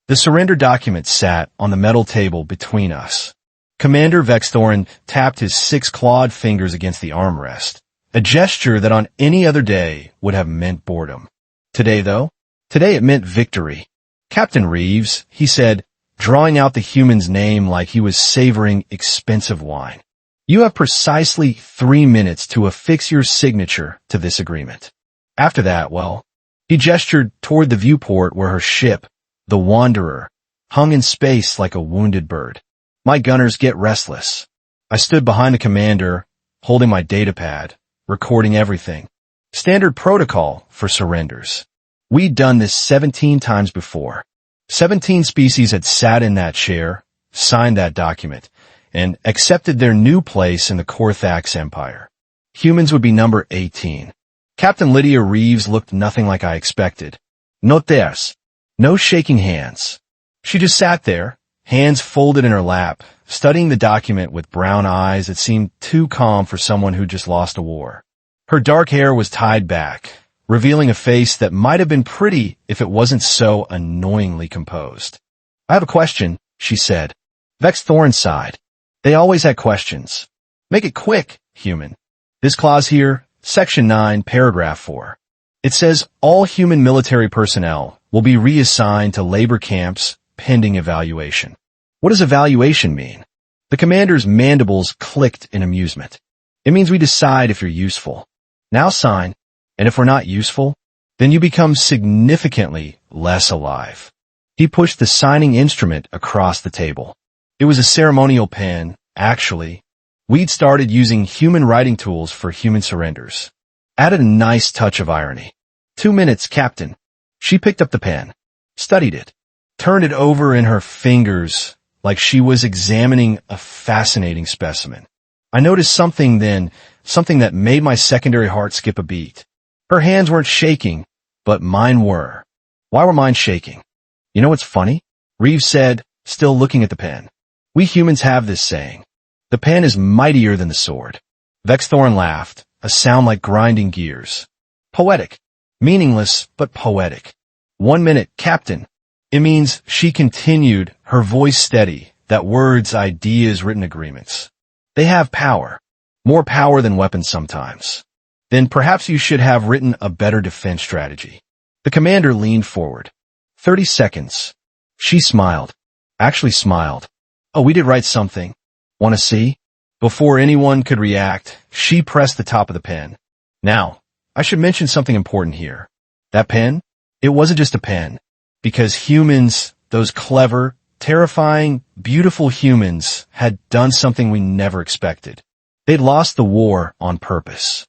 The surrender document sat on the metal table between us. Commander Vex'thoran tapped his 6-clawed fingers against the armrest, a gesture that on any other day would have meant boredom. Today, though? Today it meant victory. Captain Reeves, he said, drawing out the human's name like he was savoring expensive wine. You have precisely 3 minutes to affix your signature to this agreement. After that, well, he gestured toward the viewport where her ship, the Wanderer, hung in space like a wounded bird. My gunners get restless. I stood behind the commander, holding my datapad, recording everything. Standard protocol for surrenders. We'd done this 17 times before. 17 species had sat in that chair, signed that document, and accepted their new place in the Korthax Empire. Humans would be number 18. Captain Lydia Reeves looked nothing like I expected. No tears. No shaking hands. She just sat there, hands folded in her lap, studying the document with brown eyes that seemed too calm for someone who just lost a war. Her dark hair was tied back, revealing a face that might have been pretty if it wasn't so annoyingly composed. I have a question, she said. Vex'thoran sighed. They always had questions. Make it quick, human. This clause here, Section 9, Paragraph 4. It says all human military personnel will be reassigned to labor camps pending evaluation. What does evaluation mean? The commander's mandibles clicked in amusement. It means we decide if you're useful. Now sign, and if we're not useful, then you become significantly less alive. He pushed the signing instrument across the table. It was a ceremonial pen, actually. We'd started using human writing tools for human surrenders. Added a nice touch of irony. 2 minutes, Captain. She picked up the pen, studied it, turned it over in her fingers like she was examining a fascinating specimen. I noticed something then, something that made my secondary heart skip a beat. Her hands weren't shaking, but mine were. Why were mine shaking? You know what's funny? Reeves said, still looking at the pen. We humans have this saying. The pen is mightier than the sword. Vex'thoran laughed, a sound like grinding gears. Poetic. Meaningless, but poetic. 1 minute, Captain. It means, she continued, her voice steady, that words, ideas, written agreements. They have power. More power than weapons sometimes. Then perhaps you should have written a better defense strategy. The commander leaned forward. 30 seconds. She smiled. Actually smiled. Oh, we did write something. Want to see? Before anyone could react, she pressed the top of the pen. Now, I should mention something important here. That pen? It wasn't just a pen. Because humans, those clever, terrifying, beautiful humans, had done something we never expected. They'd lost the war on purpose.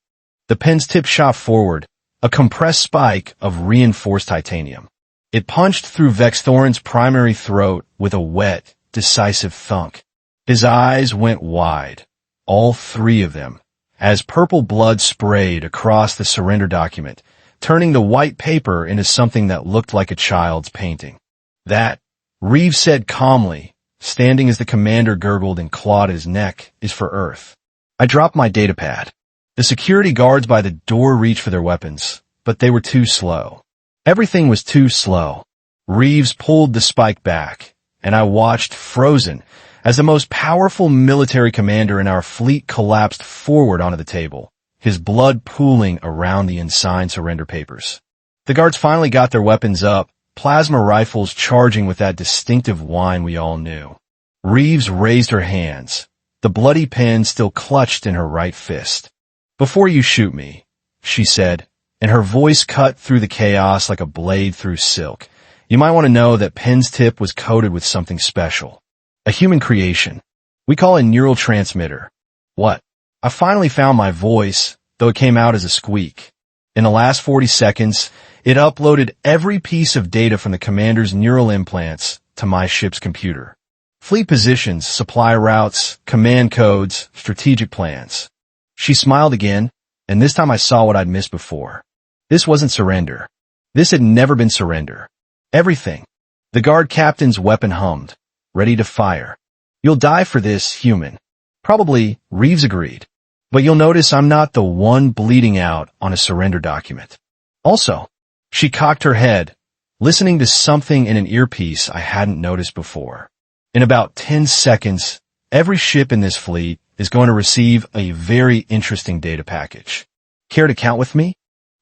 The pen's tip shot forward, a compressed spike of reinforced titanium. It punched through Vex'thoran's primary throat with a wet, decisive thunk. His eyes went wide, all 3 of them, as purple blood sprayed across the surrender document, turning the white paper into something that looked like a child's painting. That, Reeves said calmly, standing as the commander gurgled and clawed his neck, is for Earth. I dropped my datapad. The security guards by the door reached for their weapons, but they were too slow. Everything was too slow. Reeves pulled the spike back, and I watched, frozen, as the most powerful military commander in our fleet collapsed forward onto the table, his blood pooling around the unsigned surrender papers. The guards finally got their weapons up, plasma rifles charging with that distinctive whine we all knew. Reeves raised her hands, the bloody pen still clutched in her right fist. Before you shoot me, she said, and her voice cut through the chaos like a blade through silk. You might want to know that pen's tip was coated with something special. A human creation. We call it neural transmitter. What? I finally found my voice, though it came out as a squeak. In the last 40 seconds, it uploaded every piece of data from the commander's neural implants to my ship's computer. Fleet positions, supply routes, command codes, strategic plans. She smiled again, and this time I saw what I'd missed before. This wasn't surrender. This had never been surrender. Everything. The guard captain's weapon hummed, ready to fire. You'll die for this, human. Probably, Reeves agreed. But you'll notice I'm not the one bleeding out on a surrender document. Also, she cocked her head, listening to something in an earpiece I hadn't noticed before. In about 10 seconds, every ship in this fleet is going to receive a very interesting data package. Care to count with me?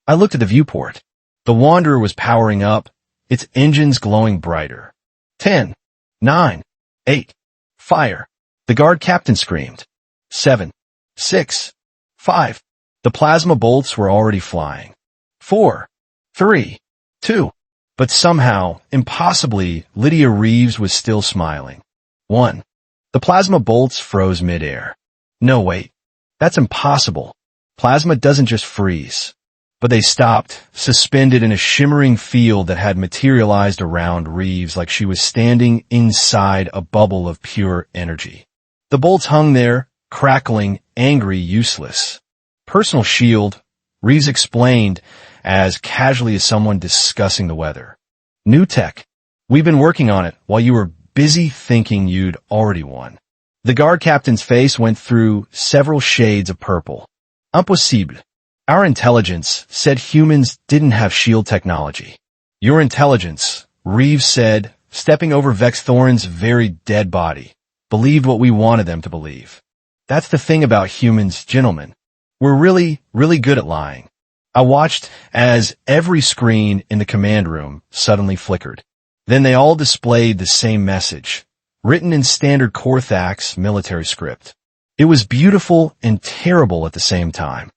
I looked at the viewport. The Wanderer was powering up, its engines glowing brighter. 10, 9, 8, fire. The guard captain screamed. 7, 6, 5. The plasma bolts were already flying. 4, 3, 2. But somehow, impossibly, Lydia Reeves was still smiling. 1. The plasma bolts froze midair. No, wait. That's impossible. Plasma doesn't just freeze. But they stopped, suspended in a shimmering field that had materialized around Reeves like she was standing inside a bubble of pure energy. The bolts hung there, crackling, angry, useless. Personal shield, Reeves explained as casually as someone discussing the weather. New tech. We've been working on it while you were busy thinking you'd already won. The guard captain's face went through several shades of purple. Impossible. Our intelligence said humans didn't have shield technology. Your intelligence, Reeves said, stepping over Vex'thoran's very dead body, believed what we wanted them to believe. That's the thing about humans, gentlemen. We're really, really good at lying. I watched as every screen in the command room suddenly flickered. Then they all displayed the same message, written in standard Corthax military script. It was beautiful and terrible at the same time.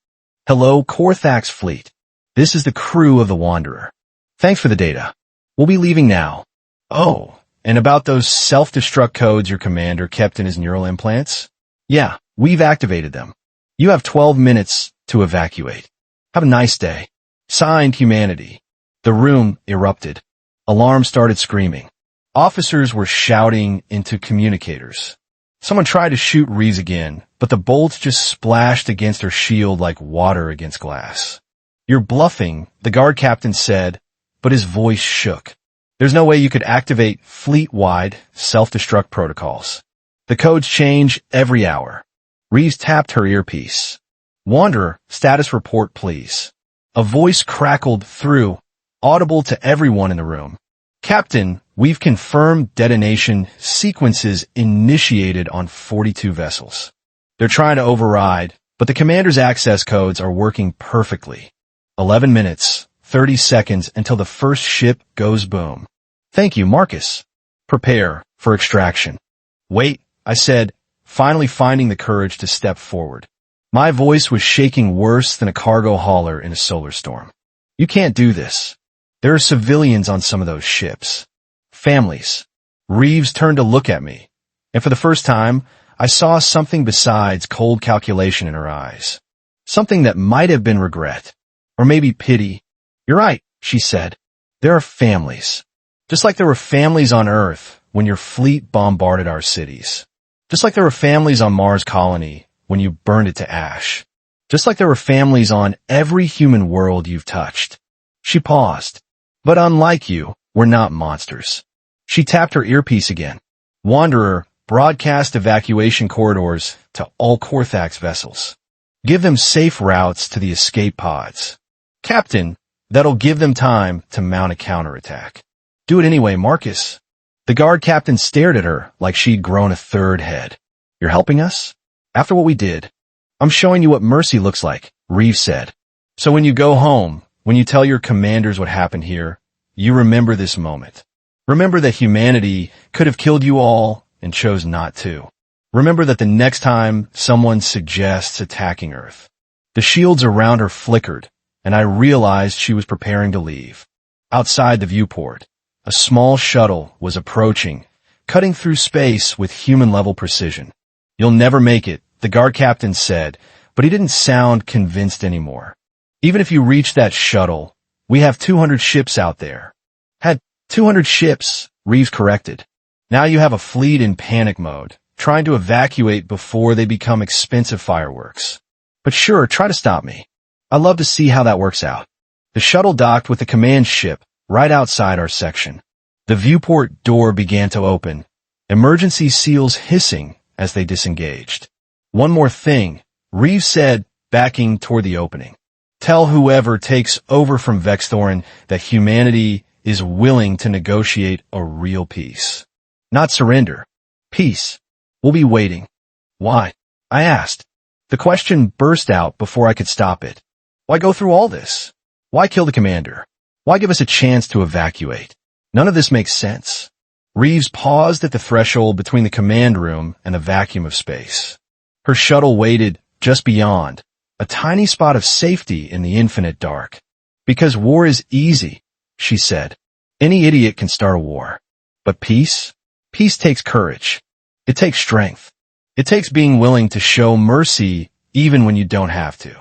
Hello, Corthax fleet. This is the crew of the Wanderer. Thanks for the data. We'll be leaving now. Oh, and about those self-destruct codes your commander kept in his neural implants? Yeah, we've activated them. You have 12 minutes to evacuate. Have a nice day. Signed, Humanity. The room erupted. Alarms started screaming. Officers were shouting into communicators. Someone tried to shoot Reeves again, but the bolts just splashed against her shield like water against glass. You're bluffing, the guard captain said, but his voice shook. There's no way you could activate fleet-wide self-destruct protocols. The codes change every hour. Reeves tapped her earpiece. Wanderer, status report please. A voice crackled through, audible to everyone in the room. Captain, we've confirmed detonation sequences initiated on 42 vessels. They're trying to override, but the commander's access codes are working perfectly. 11 minutes, 30 seconds until the first ship goes boom. Thank you, Marcus. Prepare for extraction. Wait, I said, finally finding the courage to step forward. My voice was shaking worse than a cargo hauler in a solar storm. You can't do this. There are civilians on some of those ships. Families. Reeves turned to look at me, and for the first time, I saw something besides cold calculation in her eyes. Something that might have been regret, or maybe pity. You're right, she said. There are families. Just like there were families on Earth when your fleet bombarded our cities. Just like there were families on Mars Colony when you burned it to ash. Just like there were families on every human world you've touched. She paused. But unlike you, we're not monsters. She tapped her earpiece again. Wanderer, broadcast evacuation corridors to all Corthax vessels. Give them safe routes to the escape pods. Captain, that'll give them time to mount a counterattack. Do it anyway, Marcus. The guard captain stared at her like she'd grown a third head. You're helping us? After what we did, I'm showing you what mercy looks like, Reeves said. So when you go home, when you tell your commanders what happened here, you remember this moment. Remember that humanity could have killed you all and chose not to. Remember that the next time someone suggests attacking Earth. The shields around her flickered, and I realized she was preparing to leave. Outside the viewport, a small shuttle was approaching, cutting through space with human-level precision. You'll never make it, the guard captain said, but he didn't sound convinced anymore. Even if you reach that shuttle, we have 200 ships out there. Had 200 ships, Reeves corrected. Now you have a fleet in panic mode, trying to evacuate before they become expensive fireworks. But sure, try to stop me. I'd love to see how that works out. The shuttle docked with the command ship right outside our section. The viewport door began to open, emergency seals hissing as they disengaged. One more thing, Reeves said, backing toward the opening. Tell whoever takes over from Vex'thoran that humanity is willing to negotiate a real peace. Not surrender. Peace. We'll be waiting. Why? I asked. The question burst out before I could stop it. Why go through all this? Why kill the commander? Why give us a chance to evacuate? None of this makes sense. Reeves paused at the threshold between the command room and the vacuum of space. Her shuttle waited just beyond, a tiny spot of safety in the infinite dark. Because war is easy, she said. Any idiot can start a war. But peace? Peace takes courage. It takes strength. It takes being willing to show mercy even when you don't have to.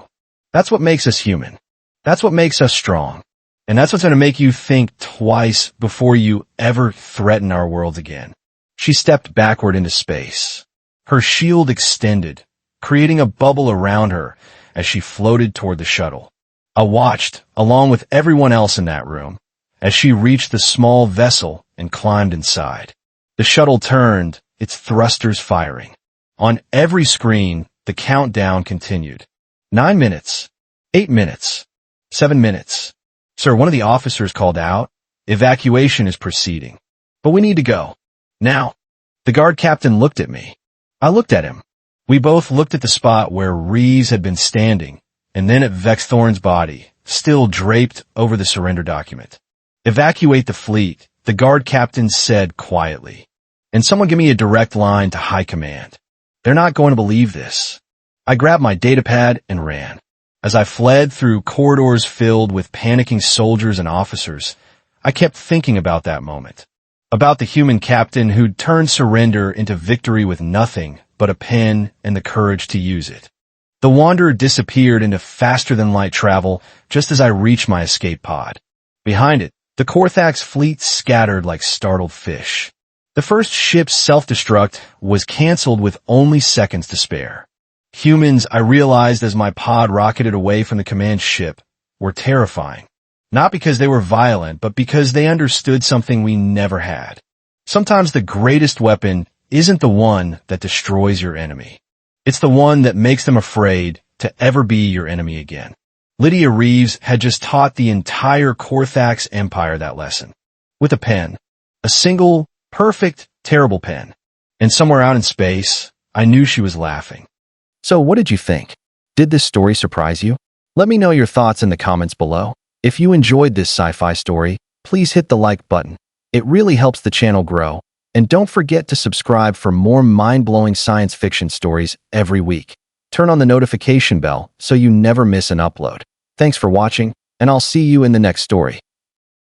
That's what makes us human. That's what makes us strong. And that's what's going to make you think twice before you ever threaten our world again. She stepped backward into space. Her shield extended, creating a bubble around her as she floated toward the shuttle. I watched, along with everyone else in that room, as she reached the small vessel and climbed inside. The shuttle turned, its thrusters firing. On every screen, the countdown continued. 9 minutes. 8 minutes. 7 minutes. Sir, one of the officers called out. Evacuation is proceeding. But we need to go. Now. The guard captain looked at me. I looked at him. We both looked at the spot where Reeves had been standing, and then at Vex'thoran's body, still draped over the surrender document. Evacuate the fleet, the guard captain said quietly. And someone give me a direct line to high command. They're not going to believe this. I grabbed my datapad and ran. As I fled through corridors filled with panicking soldiers and officers, I kept thinking about that moment. About the human captain who'd turned surrender into victory with nothing but a pen and the courage to use it. The Wanderer disappeared into faster-than-light travel just as I reached my escape pod. Behind it, the Korthak's fleet scattered like startled fish. The first ship's self-destruct was canceled with only seconds to spare. Humans, I realized as my pod rocketed away from the command ship, were terrifying. Not because they were violent, but because they understood something we never had. Sometimes the greatest weapon isn't the one that destroys your enemy. It's the one that makes them afraid to ever be your enemy again. Lydia Reeves had just taught the entire Korthak's empire that lesson. With a pen. A single, perfect, terrible pen. And somewhere out in space, I knew she was laughing. So what did you think? Did this story surprise you? Let me know your thoughts in the comments below. If you enjoyed this sci-fi story, please hit the like button. It really helps the channel grow. And don't forget to subscribe for more mind-blowing science fiction stories every week. Turn on the notification bell so you never miss an upload. Thanks for watching, and I'll see you in the next story.